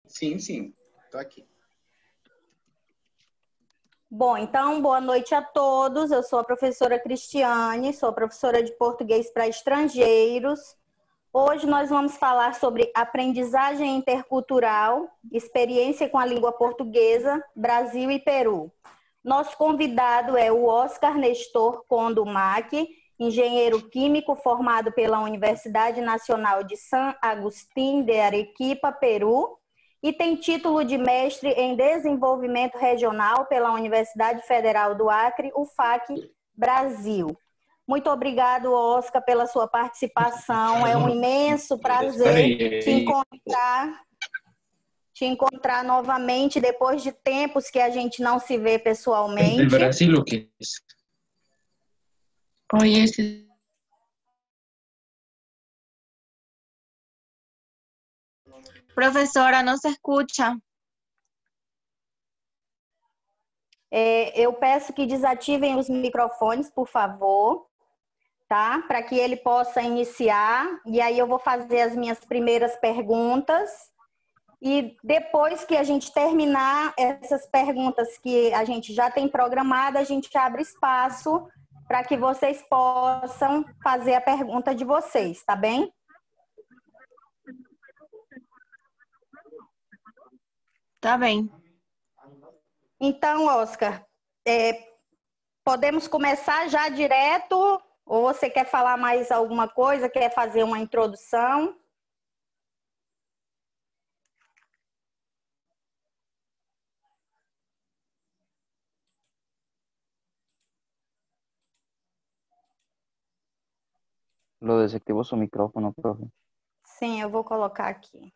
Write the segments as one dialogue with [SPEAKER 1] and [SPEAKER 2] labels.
[SPEAKER 1] Sim, sim. Estou aqui.
[SPEAKER 2] Bom, então, boa noite a todos. Eu sou a professora Cristiane, sou professora de português para estrangeiros. Hoje nós vamos falar sobre aprendizagem intercultural, experiência com a língua portuguesa, Brasil e Peru. Nosso convidado é o Oscar Nestor Condo Mack, engenheiro químico formado pela Universidade Nacional de San Agustín de Arequipa, Peru, e tem título de mestre em desenvolvimento regional pela Universidade Federal do Acre, UFAC, Brasil. Muito obrigado, Oscar, pela sua participação. É um imenso prazer te encontrar novamente depois de tempos que a gente não se vê pessoalmente.
[SPEAKER 3] ¿De Brasil o qué es?
[SPEAKER 4] Oye, ese... Profesora, no se escucha.
[SPEAKER 2] Eu peço que desativem os microfones, por favor, tá? Para que ele possa iniciar. E aí eu vou fazer as minhas primeiras perguntas. E depois que a gente terminar essas perguntas que a gente já tem programada, a gente abre espaço para que vocês possam fazer a pergunta de vocês, tá bem?
[SPEAKER 4] Tá bem.
[SPEAKER 2] Então, Oscar, podemos começar já direto? Ou você quer falar mais alguma coisa? Quer fazer uma introdução?
[SPEAKER 5] Lo desactivó su micrófono, profe.
[SPEAKER 2] Sim, eu vou colocar aqui.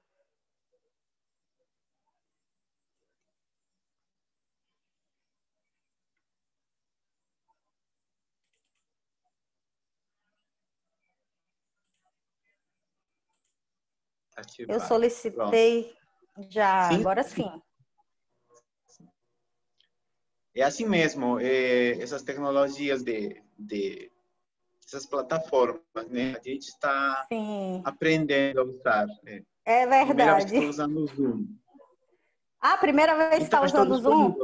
[SPEAKER 1] Ativar.
[SPEAKER 2] Eu solicitei já,
[SPEAKER 1] Sim?
[SPEAKER 2] agora sim.
[SPEAKER 1] É assim mesmo, essas tecnologias essas plataformas, né? A gente está aprendendo a usar.
[SPEAKER 2] É verdade.
[SPEAKER 1] Primeira vez que estou usando o Zoom.
[SPEAKER 2] Ah, primeira vez que está usando o Zoom?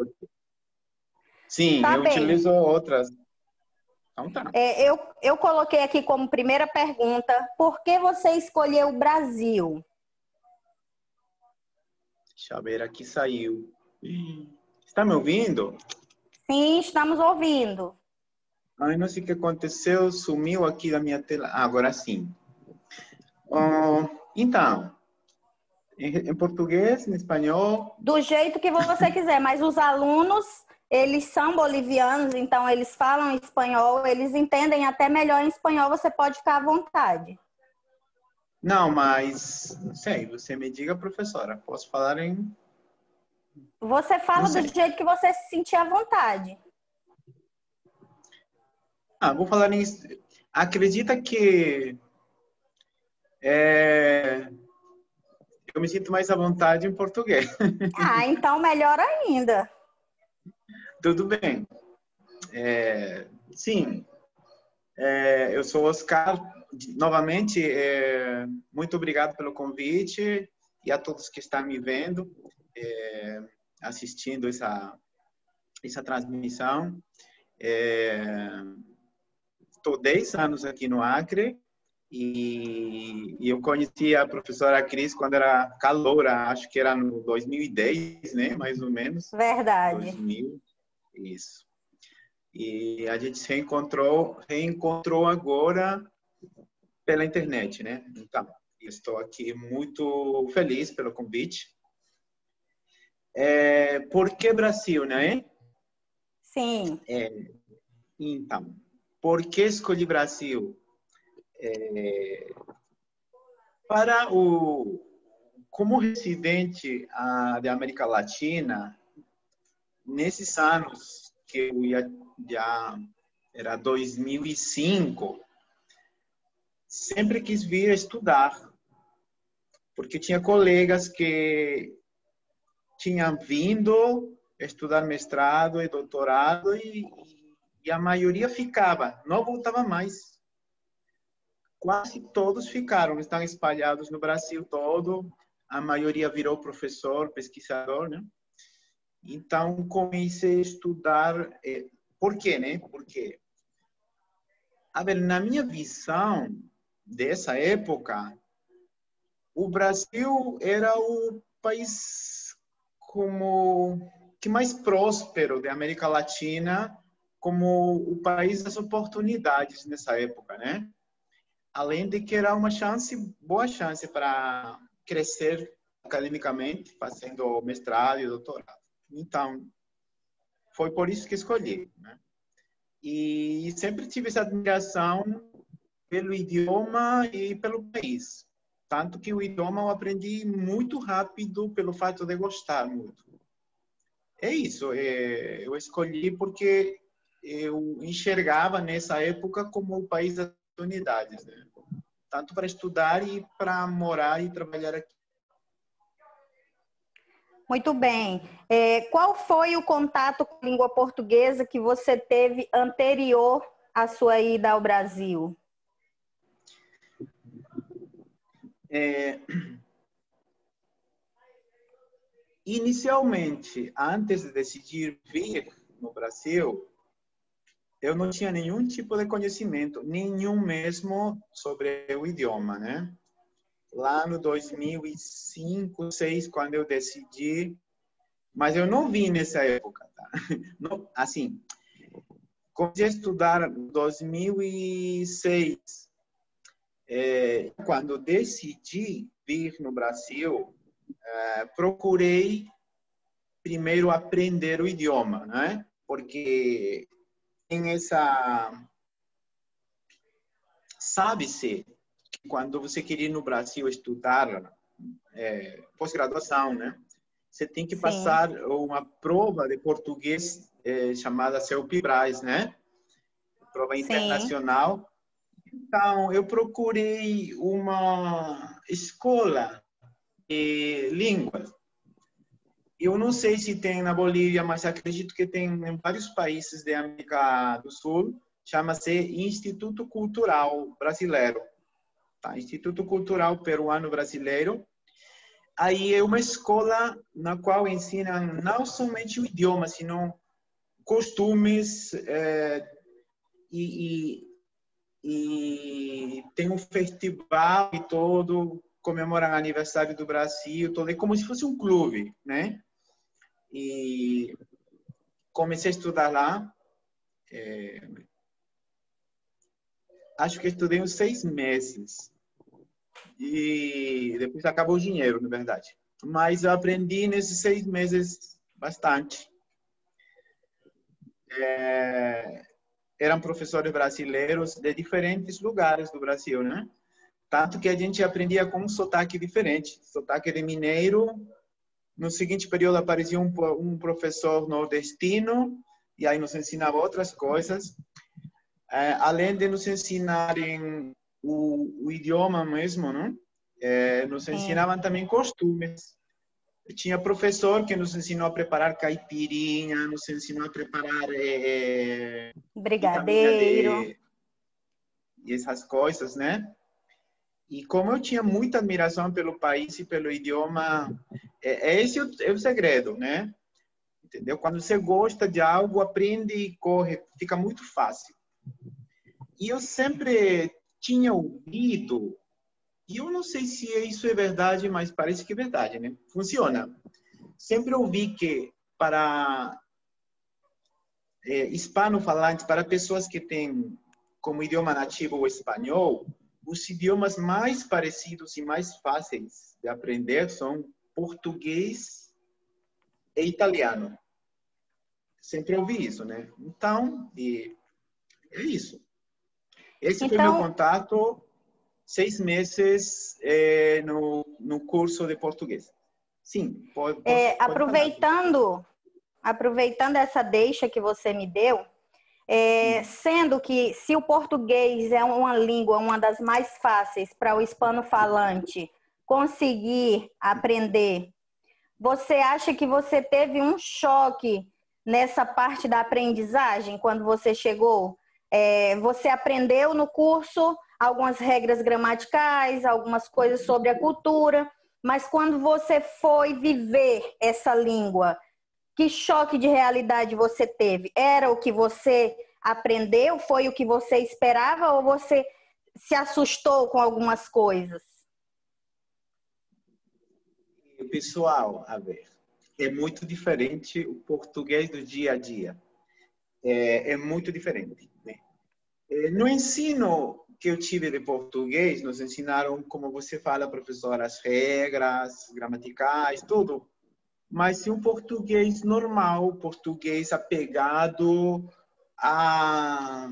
[SPEAKER 1] Sim,
[SPEAKER 2] tá
[SPEAKER 1] eu
[SPEAKER 2] bem.
[SPEAKER 1] utilizo outras. Então tá.
[SPEAKER 2] Eu coloquei aqui como primeira pergunta, por que você escolheu o Brasil?
[SPEAKER 1] Deixa eu ver, aqui saiu. Está me ouvindo?
[SPEAKER 2] Sim, estamos ouvindo.
[SPEAKER 1] Ai, não sei o que aconteceu, sumiu aqui da minha tela. Ah, agora sim. Então, em português, em espanhol?
[SPEAKER 2] Do jeito que você quiser, mas os alunos, eles são bolivianos, então eles falam espanhol, eles entendem até melhor em espanhol, você pode ficar à vontade.
[SPEAKER 1] Não, mas, não sei, você me diga, professora, posso falar em...
[SPEAKER 2] Você fala do jeito que você se sentir à vontade.
[SPEAKER 1] Ah, vou falar em... Acredita que eu me sinto mais à vontade em português.
[SPEAKER 2] Ah, então melhor ainda.
[SPEAKER 1] Tudo bem. Sim, eu sou Oscar. Novamente, muito obrigado pelo convite e a todos que estão me vendo, assistindo essa transmissão. Estou 10 anos aqui no Acre e eu conheci a professora Cris quando era caloura, acho que era no 2010, né? Mais ou menos.
[SPEAKER 2] Verdade.
[SPEAKER 1] 2000, isso. E a gente se reencontrou agora pela internet, né? Então, estou aqui muito feliz pelo convite. Por que Brasil, né?
[SPEAKER 2] Sim.
[SPEAKER 1] Então, por que escolhi Brasil? Como residente da América Latina, nesses anos que eu já era 2005, sempre quis vir estudar, porque tinha colegas que tinham vindo estudar mestrado e doutorado e a maioria ficava, não voltava mais. Quase todos ficaram, estão espalhados no Brasil todo, a maioria virou professor, pesquisador, né? Então, comecei a estudar. Por quê, né? Porque, a ver, na minha visão dessa época, o Brasil era o país como que mais próspero da América Latina, como o país das oportunidades nessa época, né? Além de que era uma boa chance para crescer academicamente, fazendo mestrado e doutorado. Então, foi por isso que escolhi, né? E sempre tive essa admiração pelo idioma e pelo país. Tanto que o idioma eu aprendi muito rápido pelo fato de gostar muito. É isso, eu escolhi porque eu enxergava nessa época como o país das oportunidades, né? Tanto para estudar e para morar e trabalhar aqui.
[SPEAKER 2] Muito bem. Qual foi o contato com a língua portuguesa que você teve anterior à sua ida ao Brasil?
[SPEAKER 1] Inicialmente, antes de decidir vir no Brasil, eu não tinha nenhum tipo de conhecimento, nenhum mesmo sobre o idioma, né? Lá no 2005, 2006, quando eu decidi, mas eu não vim nessa época, tá? Não, assim, comecei a estudar em 2006. Quando decidi vir no Brasil, procurei primeiro aprender o idioma, né? Porque tem sabe-se que quando você quer ir no Brasil estudar pós-graduação, né? Você tem que passar uma prova de português chamada CELPE-BRAS, né? Prova internacional. Então, eu procurei uma escola de línguas. Eu não sei se tem na Bolívia, mas acredito que tem em vários países da América do Sul. Chama-se Instituto Cultural Brasileiro. Tá? Instituto Cultural Peruano Brasileiro. Aí é uma escola na qual ensinam não somente o idioma, sino costumes e tem um festival e todo, comemoram aniversário do Brasil, todo, é como se fosse um clube, né? E comecei a estudar lá. Acho que estudei uns 6 meses. E depois acabou o dinheiro, na verdade. Mas eu aprendi nesses 6 meses bastante. Eram professores brasileiros de diferentes lugares do Brasil, né? Tanto que a gente aprendia com um sotaque diferente. Sotaque de mineiro. No seguinte período aparecia um professor nordestino e aí nos ensinava outras coisas. Além de nos ensinarem o idioma mesmo, né? Nos ensinavam também costumes. Tinha professor que nos ensinou a preparar caipirinha, nos ensinou a preparar
[SPEAKER 2] brigadeiro
[SPEAKER 1] e essas coisas, né? E como eu tinha muita admiração pelo país e pelo idioma, esse é o segredo, né? Entendeu? Quando você gosta de algo, aprende e corre, fica muito fácil. E eu sempre tinha ouvido, e eu não sei se isso é verdade, mas parece que é verdade, né? Funciona. Sempre ouvi que para hispanofalantes, para pessoas que têm como idioma nativo o espanhol, os idiomas mais parecidos e mais fáceis de aprender são português e italiano. Sempre ouvi isso, né? Então, é isso. Esse foi meu contato, 6 meses no curso de português. Sim, pode
[SPEAKER 2] aproveitando essa deixa que você me deu, sendo que se o português é uma língua, uma das mais fáceis para o hispano-falante conseguir aprender, você acha que você teve um choque nessa parte da aprendizagem quando você chegou? Você aprendeu no curso algumas regras gramaticais, algumas coisas sobre a cultura, mas quando você foi viver essa língua, que choque de realidade você teve? Era o que você aprendeu? Foi o que você esperava? Ou você se assustou com algumas coisas?
[SPEAKER 1] Pessoal, a ver, é muito diferente o português do dia a dia. É muito diferente, né? No ensino que eu tive de português, nos ensinaram, como você fala, professor, as regras gramaticais, tudo. Mas se um português normal, português apegado a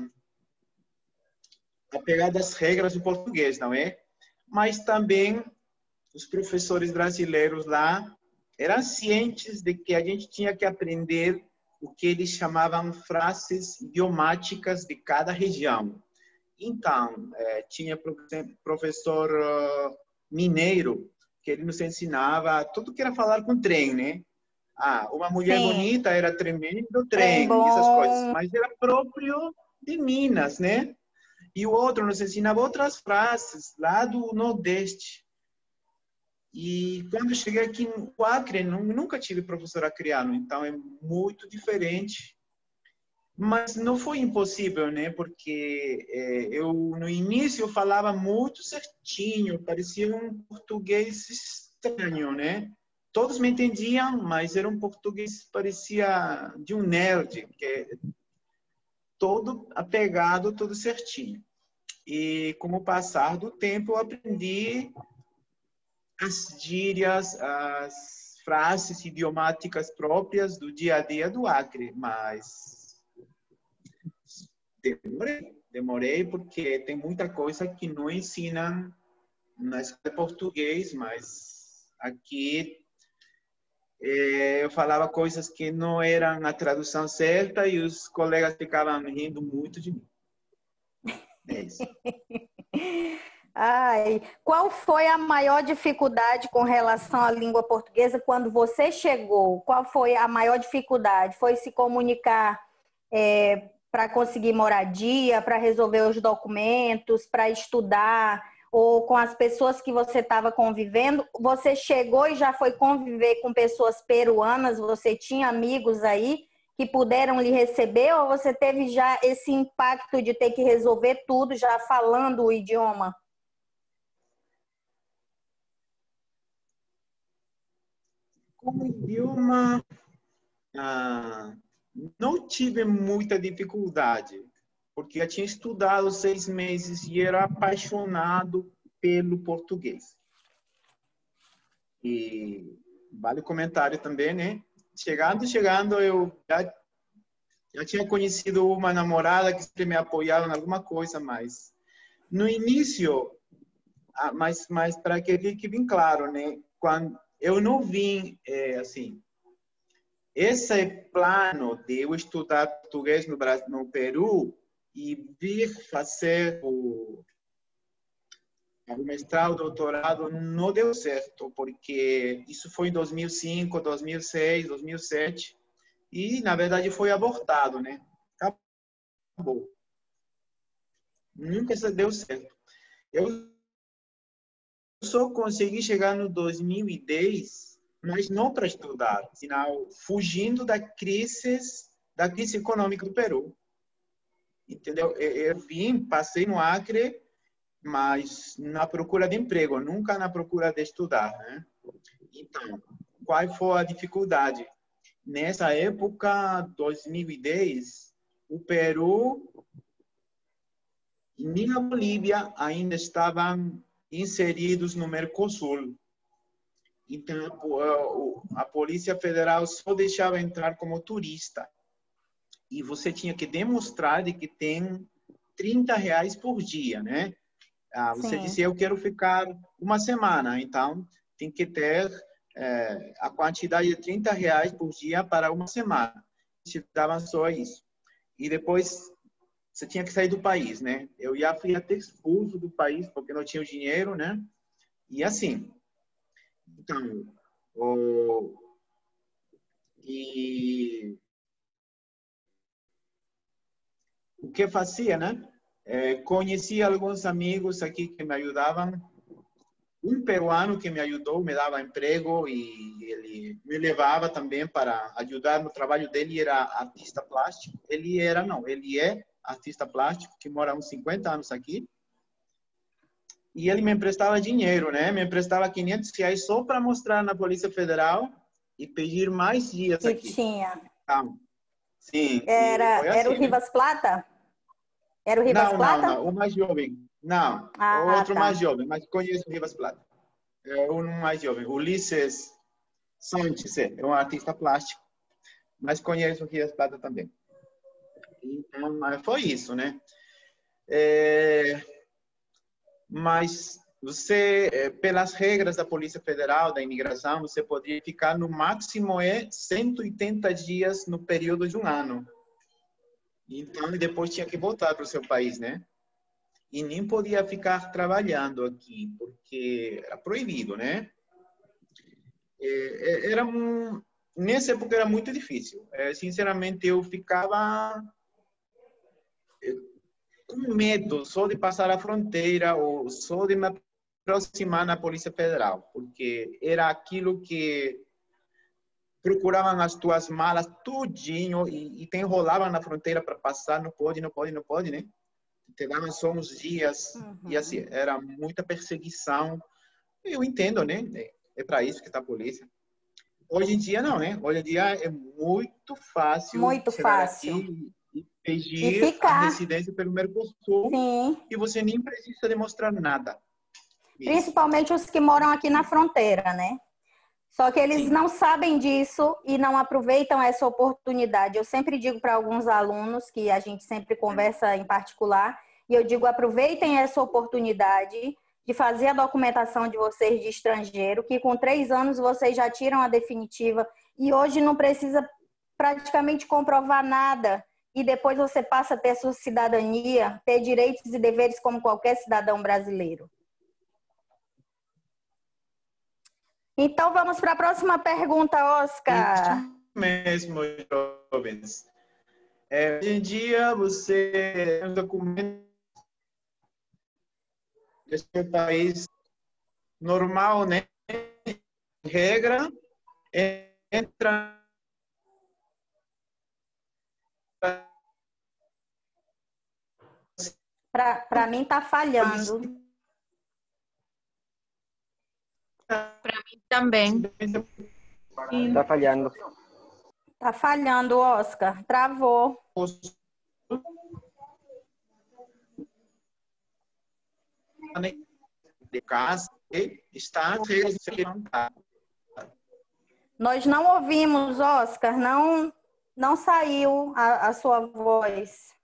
[SPEAKER 1] apegado às regras do português, não é? Mas também os professores brasileiros lá eram cientes de que a gente tinha que aprender o que eles chamavam frases idiomáticas de cada região. Então, tinha, por exemplo, professor mineiro, que ele nos ensinava tudo que era falar com trem, né? Ah, uma mulher
[SPEAKER 2] Sim,
[SPEAKER 1] bonita era tremendo
[SPEAKER 2] trem
[SPEAKER 1] trem, essas coisas.
[SPEAKER 2] bom.
[SPEAKER 1] Mas era próprio de Minas, né? E o outro nos ensinava outras frases lá do Nordeste. E quando eu cheguei aqui no Acre, nunca tive professor acreano, então é muito diferente. Mas não foi impossível, né? Porque eu, no início, eu falava muito certinho, parecia um português estranho, né? Todos me entendiam, mas era um português, parecia de um nerd, que é todo apegado, tudo certinho. E com o passar do tempo, eu aprendi as gírias, as frases idiomáticas próprias do dia a dia do Acre, mas demorei porque tem muita coisa que não ensinam na escola de português, mas aqui eu falava coisas que não eram a tradução certa e os colegas ficavam rindo muito de mim. É isso.
[SPEAKER 2] Ai, qual foi a maior dificuldade com relação à língua portuguesa quando você chegou? Qual foi a maior dificuldade? Foi se comunicar para conseguir moradia, para resolver os documentos, para estudar, ou com as pessoas que você estava convivendo? Você chegou e já foi conviver com pessoas peruanas? Você tinha amigos aí que puderam lhe receber, ou você teve já esse impacto de ter que resolver tudo já falando o idioma?
[SPEAKER 1] Como idioma, não tive muita dificuldade, porque eu tinha estudado 6 meses e era apaixonado pelo português. E vale o comentário também, né? Chegando, eu já tinha conhecido uma namorada que sempre me apoiava em alguma coisa, mas no início, mas para que fique bem claro, né? Quando eu não vim, assim, esse plano de eu estudar português no Brasil, no Peru e vir fazer o mestrado, doutorado, não deu certo, porque isso foi em 2005, 2006, 2007 e, na verdade, foi abortado, né? Acabou. Nunca deu certo. Eu só consegui chegar no 2010, mas não para estudar, senão fugindo da crise econômica do Peru. Entendeu? Eu vim, passei no Acre, mas na procura de emprego, nunca na procura de estudar, né? Então, qual foi a dificuldade? Nessa época, 2010, o Peru e a Bolívia ainda estavam inseridos no Mercosul. Então, a Polícia Federal só deixava entrar como turista. E você tinha que demonstrar de que tem R$ 30 por dia, né? Você
[SPEAKER 2] Sim.
[SPEAKER 1] disse, eu quero ficar uma semana, então tem que ter a quantidade de R$ 30 por dia para uma semana. Te davam só isso. E depois você tinha que sair do país, né? Eu já fui até expulso do país porque não tinha o dinheiro, né? E assim, então, e o que fazia, né? Conheci alguns amigos aqui que me ajudavam. um peruano que me ajudou, me dava emprego e ele me levava também para ajudar no trabalho dele. Era artista plástico. Ele é artista plástico que mora há uns 50 anos aqui. E ele me emprestava dinheiro, né? Me emprestava R$ 500 só para mostrar na Polícia Federal e pedir mais dias
[SPEAKER 2] Que
[SPEAKER 1] aqui.
[SPEAKER 2] tinha.
[SPEAKER 1] Tá. Sim, e foi
[SPEAKER 2] Era o
[SPEAKER 1] assim, né?
[SPEAKER 2] Rivas Plata? Era o Rivas Plata?
[SPEAKER 1] Não, o mais jovem. Não,
[SPEAKER 2] Ah,
[SPEAKER 1] outro
[SPEAKER 2] tá.
[SPEAKER 1] mais jovem, mas conheço o Rivas Plata. É um mais jovem, Ulisses Sanches, é um artista plástico, mas conheço o Rivas Plata também. Então, foi isso, né? Mas você, pelas regras da Polícia Federal, da imigração, você poderia ficar no máximo 180 dias no período de um ano. Então, depois tinha que voltar para o seu país, né? E nem podia ficar trabalhando aqui, porque era proibido, né? Nessa época era muito difícil. Sinceramente, eu ficava com medo só de passar a fronteira ou só de me aproximar na Polícia Federal, porque era aquilo que procuravam as tuas malas tudinho e te enrolavam na fronteira para passar, não pode, não pode, não pode, né? Te davam só uns dias e assim, era muita perseguição. Eu entendo, né? É para isso que está a polícia. Hoje em dia não, né? Hoje em dia é muito fácil
[SPEAKER 2] Muito
[SPEAKER 1] chegar
[SPEAKER 2] fácil.
[SPEAKER 1] aqui e
[SPEAKER 2] E
[SPEAKER 1] pedir a
[SPEAKER 2] ficar,
[SPEAKER 1] residência pelo Mercosul
[SPEAKER 2] sim.
[SPEAKER 1] e você nem precisa demonstrar nada. Isso.
[SPEAKER 2] Principalmente os que moram aqui na fronteira, né? Só que eles
[SPEAKER 1] Sim.
[SPEAKER 2] não sabem disso e não aproveitam essa oportunidade. Eu sempre digo para alguns alunos, que a gente sempre conversa em particular, e eu digo, aproveitem essa oportunidade de fazer a documentação de vocês de estrangeiro, que com 3 anos vocês já tiram a definitiva e hoje não precisa praticamente comprovar nada. E depois você passa a ter sua cidadania, ter direitos e deveres como qualquer cidadão brasileiro. Então, vamos para a próxima pergunta,
[SPEAKER 1] Isso
[SPEAKER 2] Oscar.
[SPEAKER 1] mesmo, jovens. Hoje em dia, você tem um documento desse país normal, né? Regra, entra
[SPEAKER 2] Para mim, está falhando.
[SPEAKER 4] Também.
[SPEAKER 5] Está falhando.
[SPEAKER 2] Está falhando, Oscar. Travou.
[SPEAKER 1] de casa está
[SPEAKER 2] Nós não ouvimos, Oscar. Não saiu a sua voz.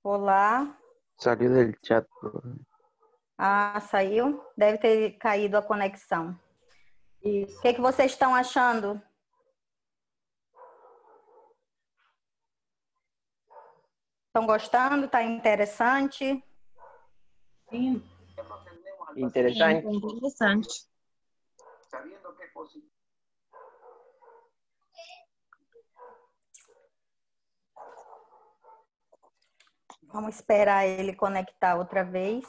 [SPEAKER 2] Olá.
[SPEAKER 5] Salió del chat.
[SPEAKER 2] Ah, saiu? Deve ter caído a conexão.
[SPEAKER 3] Isso.
[SPEAKER 2] O que vocês estão achando? Estão gostando? Está interessante?
[SPEAKER 3] Sim.
[SPEAKER 5] Interesante.
[SPEAKER 4] Interessante.
[SPEAKER 2] Vamos esperar ele conectar outra vez.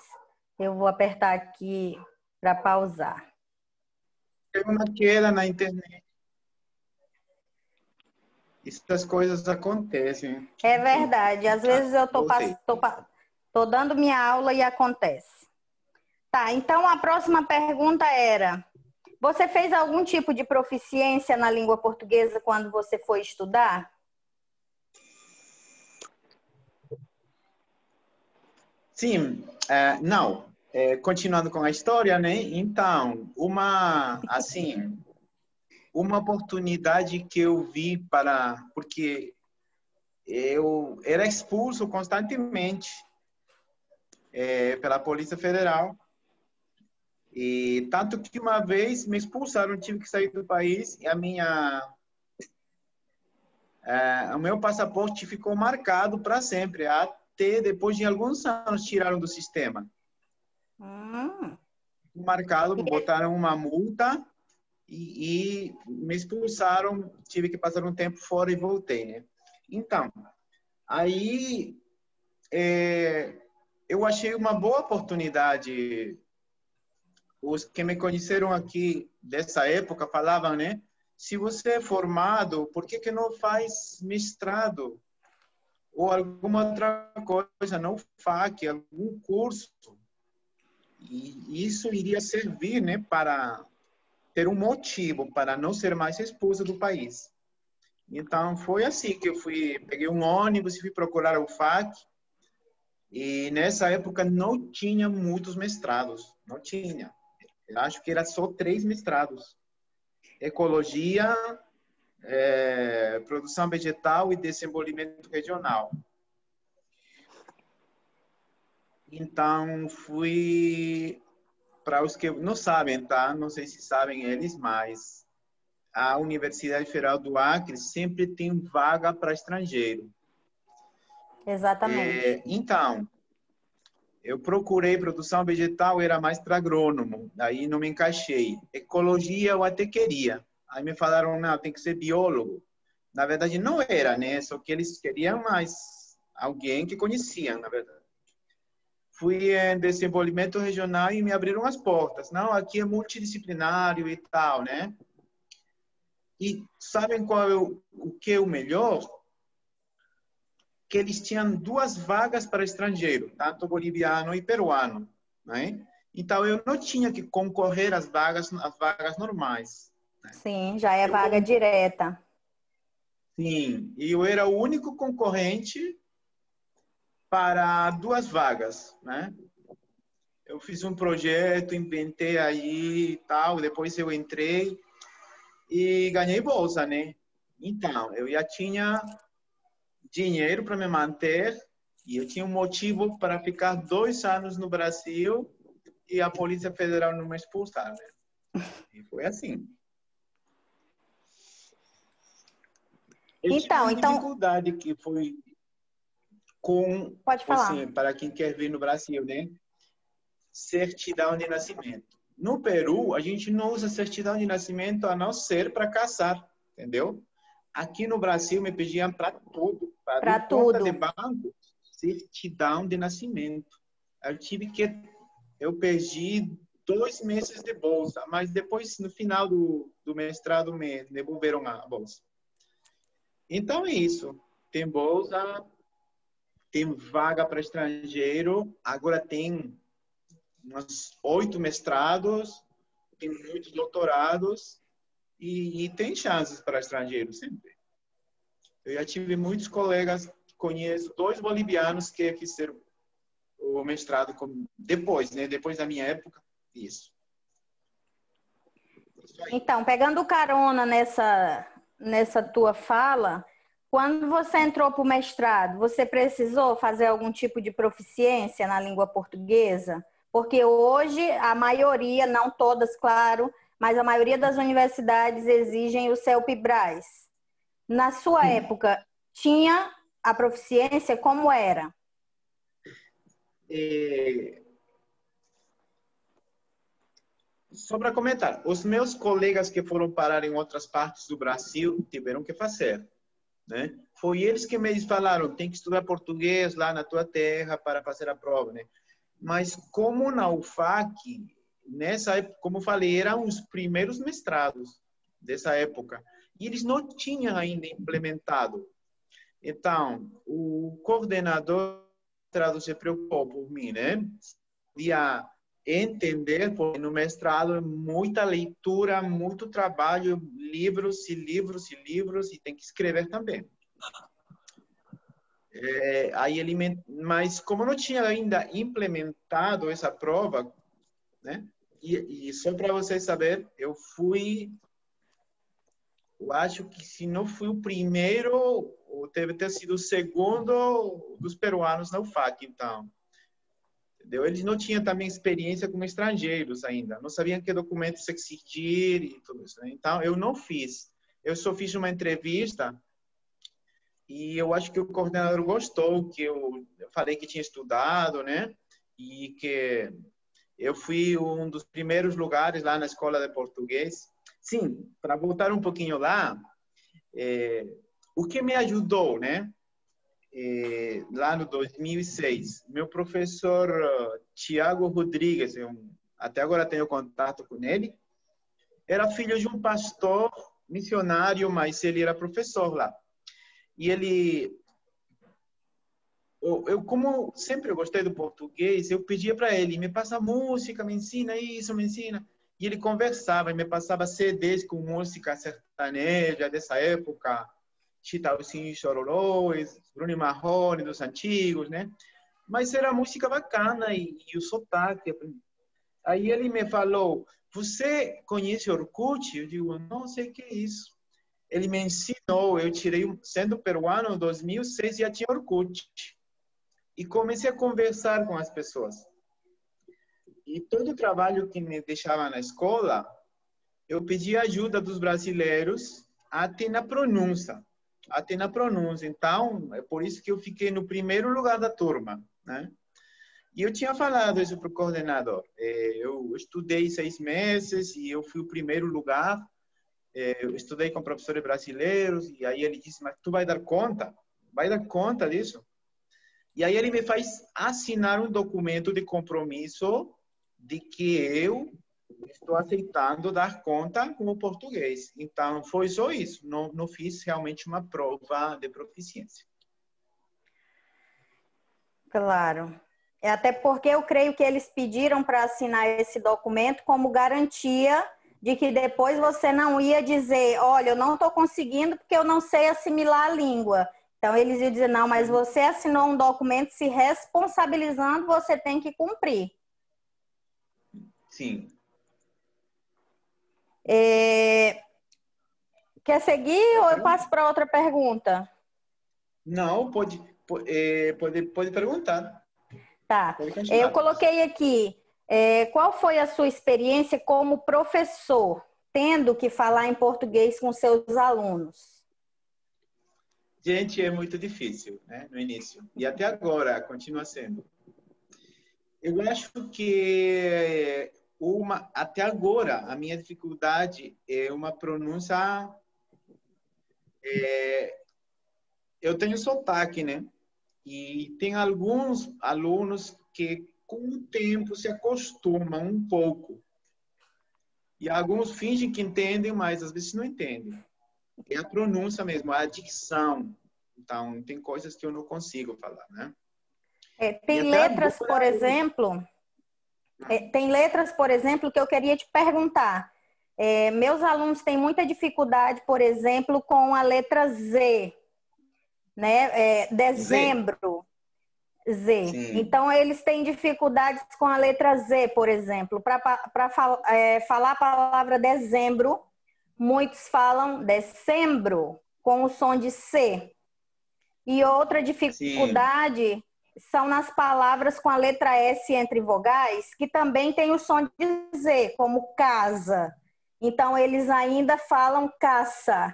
[SPEAKER 2] Eu vou apertar aqui para pausar.
[SPEAKER 1] Tem uma queda na internet. Essas coisas acontecem.
[SPEAKER 2] É verdade. Às vezes eu
[SPEAKER 1] Voltei.
[SPEAKER 2] tô dando minha aula e acontece. Tá, então a próxima pergunta era: você fez algum tipo de proficiência na língua portuguesa quando você foi estudar?
[SPEAKER 1] Sim, não. Continuando com a história, né? Então, uma oportunidade que eu vi porque eu era expulso constantemente pela Polícia Federal. E tanto que uma vez me expulsaram, tive que sair do país e a o meu passaporte ficou marcado para sempre, até depois de alguns anos tiraram do sistema. Marcado, botaram uma multa e me expulsaram, tive que passar um tempo fora e voltei, né? Então, aí eu achei uma boa oportunidade. Os que me conheceram aqui dessa época falavam, né? Se você é formado, por que não faz mestrado? Ou alguma outra coisa, não FAC, algum curso? E isso iria servir, né, para ter um motivo para não ser mais expulso do país. Então, foi assim que eu peguei um ônibus e fui procurar o FAC. E nessa época não tinha muitos mestrados, não tinha. Eu acho que era só 3 mestrados. Ecologia, produção vegetal e desenvolvimento regional. Então, fui para os que não sabem, tá? Não sei se sabem eles, mas a Universidade Federal do Acre sempre tem vaga para estrangeiro.
[SPEAKER 2] Exatamente.
[SPEAKER 1] Então, eu procurei produção vegetal, era mais para agrônomo, aí não me encaixei. Ecologia eu até queria. Aí me falaram, não, tem que ser biólogo. Na verdade, não era, né? Só que eles queriam mais alguém que conheciam, na verdade. Fui em desenvolvimento regional e me abriram as portas. Não, aqui é multidisciplinário e tal, né? E sabem qual é o que é o melhor? Que eles tinham 2 vagas para estrangeiro, tanto boliviano e peruano, né? Então eu não tinha que concorrer às vagas normais. Né?
[SPEAKER 2] Sim, já é vaga direta.
[SPEAKER 1] Sim, e eu era o único concorrente para 2 vagas, né? Eu fiz um projeto, inventei aí e tal, depois eu entrei e ganhei bolsa, né? Então, eu já tinha dinheiro para me manter e eu tinha um motivo para ficar 2 anos no Brasil e a Polícia Federal não me expulsar, né? E foi assim. Eu tive uma dificuldade que foi com,
[SPEAKER 2] pode falar.
[SPEAKER 1] Assim, para quem quer vir no Brasil, né? Certidão de nascimento. No Peru, a gente não usa certidão de nascimento a não ser para casar, entendeu? Aqui no Brasil me pediam para tudo. Para conta de banco, certidão de nascimento. Eu perdi 2 meses de bolsa, mas depois, no final do mestrado, me devolveram a bolsa. Então é isso. Tem bolsa, tem vaga para estrangeiro, agora tem uns 8 mestrados, tem muitos doutorados e tem chances para estrangeiros sempre. Eu já tive muitos colegas, conheço 2 bolivianos que fizeram o mestrado depois, né? Depois da minha época, isso.
[SPEAKER 2] Então, pegando carona nessa tua fala, quando você entrou para o mestrado, você precisou fazer algum tipo de proficiência na língua portuguesa? Porque hoje a maioria, não todas, claro, mas a maioria das universidades exigem o CELPE-BRAS. Na sua época, tinha a proficiência? Como era?
[SPEAKER 1] Só para comentar, os meus colegas que foram parar em outras partes do Brasil tiveram que fazer, né? Foi eles que me falaram, tem que estudar português lá na tua terra para fazer a prova, né? Mas como na UFAC, nessa época, como eu falei, eram os primeiros mestrados dessa época. E eles não tinham ainda implementado. Então, o coordenador se preocupou por mim, né? Podia entender, porque no mestrado é muita leitura, muito trabalho, livros e livros e livros, e tem que escrever também. Mas como não tinha ainda implementado essa prova, né? E só para vocês saberem, eu acho que se não fui o primeiro, ou deve ter sido o segundo dos peruanos na UFAC, então. Entendeu? Eles não tinham também experiência com estrangeiros ainda, não sabiam que documentos exigir e tudo isso, né? Então, eu não fiz. Eu só fiz uma entrevista E eu acho que o coordenador gostou que eu falei que tinha estudado, né? E que eu fui um dos primeiros lugares lá na escola de português. Sim, para voltar um pouquinho lá, o que me ajudou, né? Lá no 2006, meu professor Tiago Rodrigues, até agora tenho contato com ele, era filho de um pastor missionário, mas ele era professor lá. E como sempre eu gostei do português, eu pedia para ele, me passa música, me ensina isso, me ensina. E ele conversava e me passava CDs com música sertaneja dessa época, Chitauzinho e Chororó, Bruno e Marrone, dos antigos, né? Mas era música bacana e o sotaque. Aí ele me falou, você conhece Orkut? Eu digo, não sei o que é isso. Ele me ensinou, eu tirei, sendo peruano, em 2006 já tinha Orkut. E comecei a conversar com as pessoas. E todo o trabalho que me deixava na escola, eu pedia ajuda dos brasileiros até na pronúncia. Até na pronúncia. Então, é por isso que eu fiquei no primeiro lugar da turma, né? E eu tinha falado isso para o coordenador. Eu estudei 6 meses e eu fui o primeiro lugar. Eu estudei com professores brasileiros e aí ele disse, mas tu vai dar conta? Vai dar conta disso? E aí ele me faz assinar um documento de compromisso de que eu estou aceitando dar conta com o português. Então, foi só isso. Não fiz realmente uma prova de proficiência.
[SPEAKER 2] Claro. Até porque eu creio que eles pediram para assinar esse documento como garantia de que depois você não ia dizer, olha, eu não estou conseguindo porque eu não sei assimilar a língua. Então, eles iam dizer, não, mas você assinou um documento se responsabilizando, você tem que cumprir.
[SPEAKER 1] Sim.
[SPEAKER 2] Quer seguir ou eu passo para outra pergunta?
[SPEAKER 1] Não, pode perguntar.
[SPEAKER 2] Tá.
[SPEAKER 1] Pode continuar.
[SPEAKER 2] Eu coloquei aqui, qual foi a sua experiência como professor, tendo que falar em português com seus alunos?
[SPEAKER 1] Gente, é muito difícil, né, no início. E até agora, continua sendo. Eu acho que até agora, a minha dificuldade é uma pronúncia... eu tenho sotaque, né? E tem alguns alunos que, com o tempo, se acostumam um pouco. E alguns fingem que entendem, mas às vezes não entendem. É a pronúncia mesmo, a dicção. Então, tem coisas que eu não consigo falar, né?
[SPEAKER 2] Tem letras, por exemplo... tem letras, por exemplo, que eu queria te perguntar. Meus alunos têm muita dificuldade, por exemplo, com a letra Z, né? Dezembro, Z. Então, eles têm dificuldades com a letra Z, por exemplo. Para falar a palavra dezembro, muitos falam decembro, com o som de C. E outra dificuldade... são nas palavras com a letra S entre vogais, que também tem o som de Z, como casa. Então, eles ainda falam caça.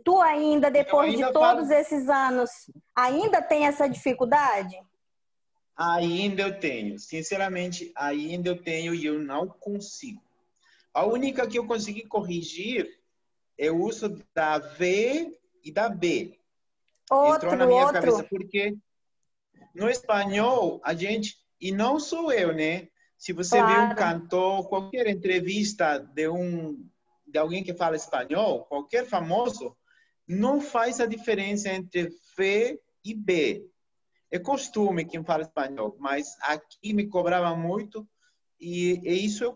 [SPEAKER 2] Tu ainda, depois de todos esses anos, ainda tem essa dificuldade?
[SPEAKER 1] Ainda eu tenho. Sinceramente, ainda eu tenho e eu não consigo. A única que eu consegui corrigir é o uso da V e da B. Entrou na minha cabeça, porque... no espanhol, a gente, e não sou eu, né? Se você vê um cantor, qualquer entrevista de alguém que fala espanhol, qualquer famoso, não faz a diferença entre V e B. É costume quem fala espanhol, mas aqui me cobrava muito e isso eu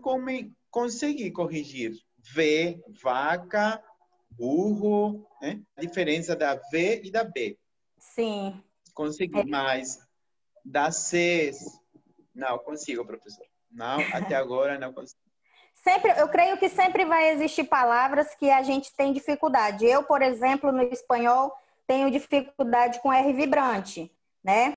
[SPEAKER 1] consegui corrigir. V, vaca, burro, né? A diferença da V e da B.
[SPEAKER 2] Sim.
[SPEAKER 1] Consegui, mas... da C, não consigo, professor. Não, até agora não consigo.
[SPEAKER 2] Eu creio que sempre vai existir palavras que a gente tem dificuldade. Eu, por exemplo, no espanhol, tenho dificuldade com R vibrante, né?